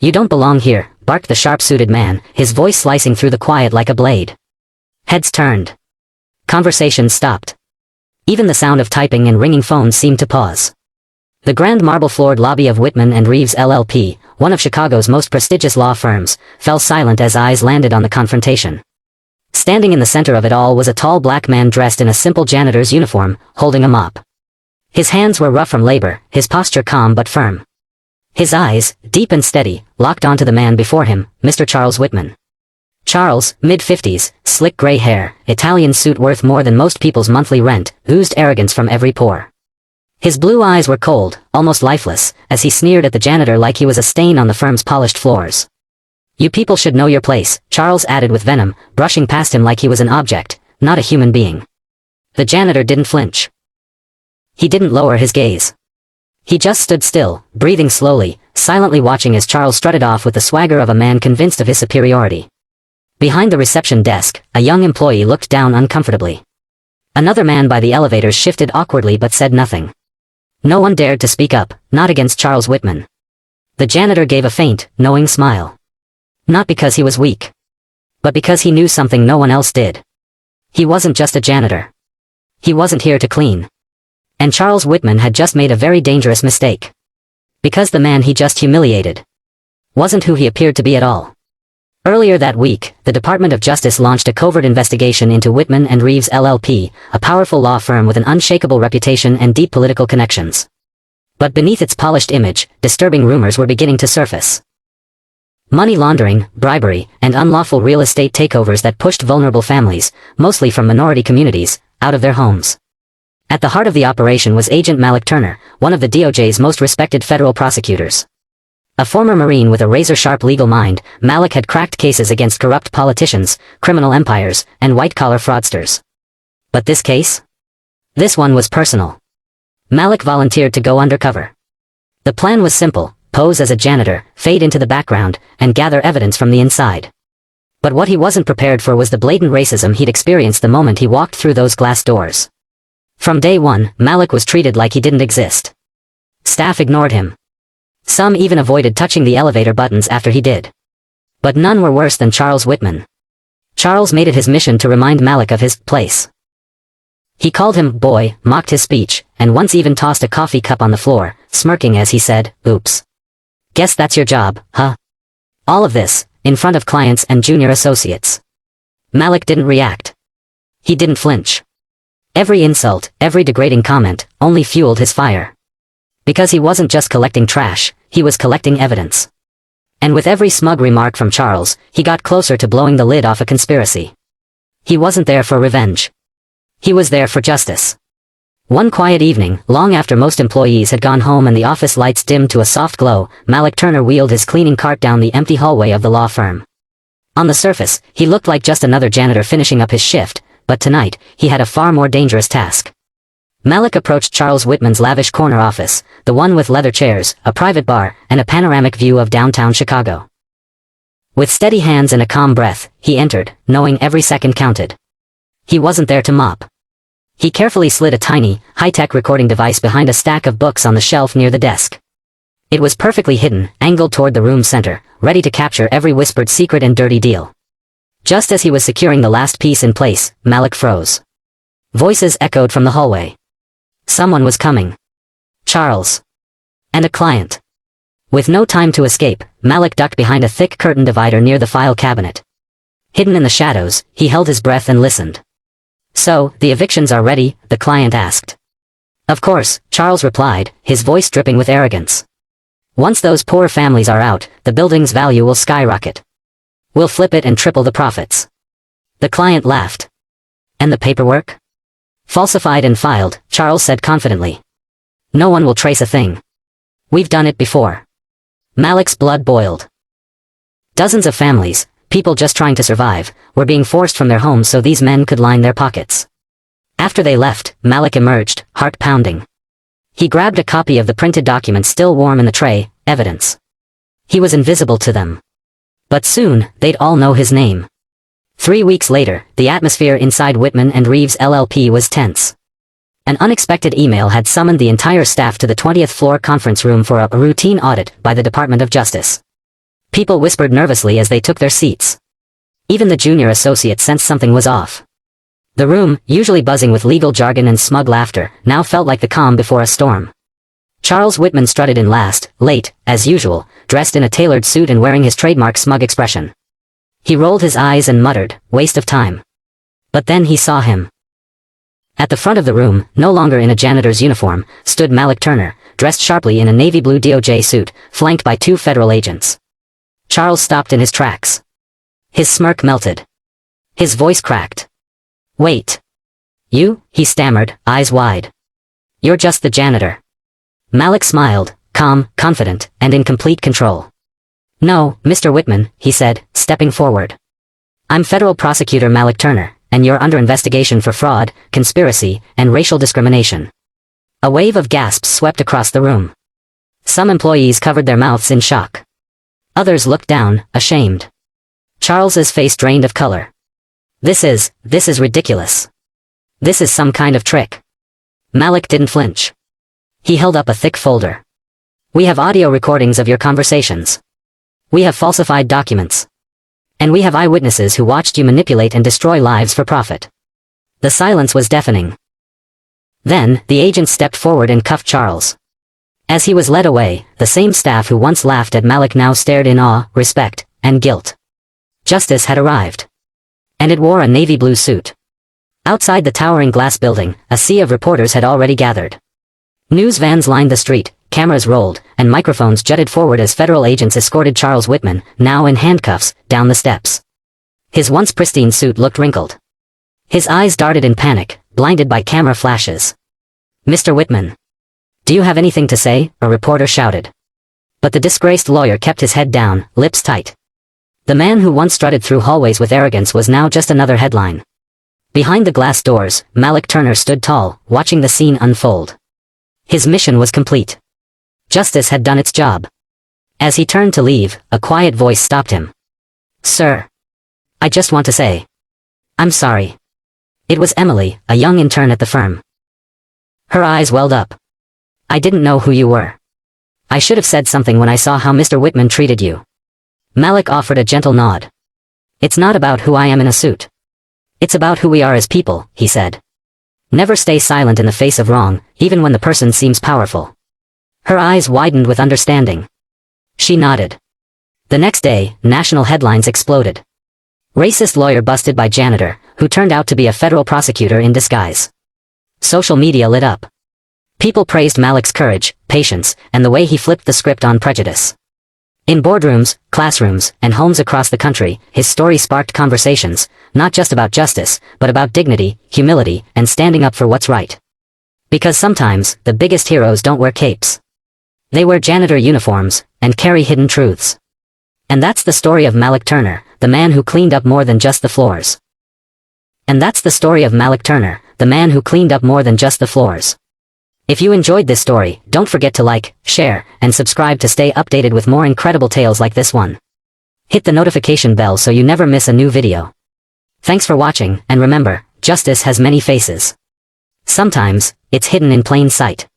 "You don't belong here," barked the sharp-suited man, his voice slicing through the quiet like a blade. Heads turned. Conversations stopped. Even the sound of typing and ringing phones seemed to pause. The grand marble-floored lobby of Whitman and Reeves LLP, one of Chicago's most prestigious law firms, fell silent as eyes landed on the confrontation. Standing in the center of it all was a tall black man dressed in a simple janitor's uniform, holding a mop. His hands were rough from labor, his posture calm but firm. His eyes, deep and steady, locked onto the man before him, Mr. Charles Whitman. Charles, mid-50s, slick gray hair, Italian suit worth more than most people's monthly rent, oozed arrogance from every pore. His blue eyes were cold, almost lifeless, as he sneered at the janitor like he was a stain on the firm's polished floors. "You people should know your place," Charles added with venom, brushing past him like he was an object, not a human being. The janitor didn't flinch. He didn't lower his gaze. He just stood still, breathing slowly, silently watching as Charles strutted off with the swagger of a man convinced of his superiority. Behind the reception desk, a young employee looked down uncomfortably. Another man by the elevators shifted awkwardly but said nothing. No one dared to speak up, not against Charles Whitman. The janitor gave a faint, knowing smile. Not because he was weak, but because he knew something no one else did. He wasn't just a janitor. He wasn't here to clean. And Charles Whitman had just made a very dangerous mistake. Because the man he just humiliated wasn't who he appeared to be at all. Earlier that week, the Department of Justice launched a covert investigation into Whitman and Reeves LLP, a powerful law firm with an unshakable reputation and deep political connections. But beneath its polished image, disturbing rumors were beginning to surface. Money laundering, bribery, and unlawful real estate takeovers that pushed vulnerable families, mostly from minority communities, out of their homes. At the heart of the operation was Agent Malik Turner, one of the DOJ's most respected federal prosecutors. A former Marine with a razor-sharp legal mind, Malik had cracked cases against corrupt politicians, criminal empires, and white-collar fraudsters. But this case? This one was personal. Malik volunteered to go undercover. The plan was simple: pose as a janitor, fade into the background, and gather evidence from the inside. But what he wasn't prepared for was the blatant racism he'd experienced the moment he walked through those glass doors. From day one, Malik was treated like he didn't exist. Staff ignored him. Some even avoided touching the elevator buttons after he did. But none were worse than Charles Whitman. Charles made it his mission to remind Malik of his place. He called him boy, mocked his speech, and once even tossed a coffee cup on the floor, smirking as he said, "Oops. Guess that's your job, huh?" All of this, in front of clients and junior associates. Malik didn't react. He didn't flinch. Every insult, every degrading comment, only fueled his fire. Because he wasn't just collecting trash, he was collecting evidence. And with every smug remark from Charles, he got closer to blowing the lid off a conspiracy. He wasn't there for revenge. He was there for justice. One quiet evening, long after most employees had gone home and the office lights dimmed to a soft glow, Malik Turner wheeled his cleaning cart down the empty hallway of the law firm. On the surface, he looked like just another janitor finishing up his shift, but tonight, he had a far more dangerous task. Malik approached Charles Whitman's lavish corner office, the one with leather chairs, a private bar, and a panoramic view of downtown Chicago. With steady hands and a calm breath, he entered, knowing every second counted. He wasn't there to mop. He carefully slid a tiny, high-tech recording device behind a stack of books on the shelf near the desk. It was perfectly hidden, angled toward the room's center, ready to capture every whispered secret and dirty deal. Just as he was securing the last piece in place, Malik froze. Voices echoed from the hallway. Someone was coming. Charles. And a client. With no time to escape, Malik ducked behind a thick curtain divider near the file cabinet. Hidden in the shadows, he held his breath and listened. "So, the evictions are ready?" the client asked. "Of course," Charles replied, his voice dripping with arrogance. "Once those poor families are out, the building's value will skyrocket. We'll flip it and triple the profits." The client laughed. "And the paperwork?" "Falsified and filed," Charles said confidently. "No one will trace a thing. We've done it before." Malik's blood boiled. Dozens of families, people just trying to survive, were being forced from their homes so these men could line their pockets. After they left, Malik emerged, heart pounding. He grabbed a copy of the printed document still warm in the tray, evidence. He was invisible to them. But soon, they'd all know his name. 3 weeks later, the atmosphere inside Whitman and Reeves LLP was tense. An unexpected email had summoned the entire staff to the 20th floor conference room for a routine audit by the Department of Justice. People whispered nervously as they took their seats. Even the junior associate sensed something was off. The room, usually buzzing with legal jargon and smug laughter, now felt like the calm before a storm. Charles Whitman strutted in last, late, as usual, dressed in a tailored suit and wearing his trademark smug expression. He rolled his eyes and muttered, "Waste of time." But then he saw him. At the front of the room, no longer in a janitor's uniform, stood Malik Turner, dressed sharply in a navy blue DOJ suit, flanked by 2 federal agents. Charles stopped in his tracks. His smirk melted. His voice cracked. "Wait. You?" he stammered, eyes wide. "You're just the janitor." Malik smiled, calm, confident, and in complete control. "No, Mr. Whitman," he said, stepping forward. "I'm Federal Prosecutor Malik Turner, and you're under investigation for fraud, conspiracy, and racial discrimination." A wave of gasps swept across the room. Some employees covered their mouths in shock. Others looked down, ashamed. Charles's face drained of color. This is ridiculous. This is some kind of trick." Malik didn't flinch. He held up a thick folder. "We have audio recordings of your conversations. We have falsified documents. And we have eyewitnesses who watched you manipulate and destroy lives for profit." The silence was deafening. Then, the agent stepped forward and cuffed Charles. As he was led away, the same staff who once laughed at Malik now stared in awe, respect, and guilt. Justice had arrived. And it wore a navy blue suit. Outside the towering glass building, a sea of reporters had already gathered. News vans lined the street, cameras rolled, and microphones jutted forward as federal agents escorted Charles Whitman, now in handcuffs, down the steps. His once pristine suit looked wrinkled. His eyes darted in panic, blinded by camera flashes. "Mr. Whitman. Do you have anything to say?" a reporter shouted. But the disgraced lawyer kept his head down, lips tight. The man who once strutted through hallways with arrogance was now just another headline. Behind the glass doors, Malik Turner stood tall, watching the scene unfold. His mission was complete. Justice had done its job. As he turned to leave, a quiet voice stopped him. "Sir. I just want to say. I'm sorry." It was Emily, a young intern at the firm. Her eyes welled up. "I didn't know who you were. I should have said something when I saw how Mr. Whitman treated you." Malik offered a gentle nod. "It's not about who I am in a suit. It's about who we are as people," he said. "Never stay silent in the face of wrong, even when the person seems powerful." Her eyes widened with understanding. She nodded. The next day, national headlines exploded. Racist lawyer busted by janitor, who turned out to be a federal prosecutor in disguise. Social media lit up. People praised Malik's courage, patience, and the way he flipped the script on prejudice. In boardrooms, classrooms, and homes across the country, his story sparked conversations, not just about justice, but about dignity, humility, and standing up for what's right. Because sometimes, the biggest heroes don't wear capes. They wear janitor uniforms, and carry hidden truths. And that's the story of Malik Turner, the man who cleaned up more than just the floors. And that's the story of Malik Turner, the man who cleaned up more than just the floors. If you enjoyed this story, don't forget to like, share, and subscribe to stay updated with more incredible tales like this one. Hit the notification bell so you never miss a new video. Thanks for watching, and remember, justice has many faces. Sometimes, it's hidden in plain sight.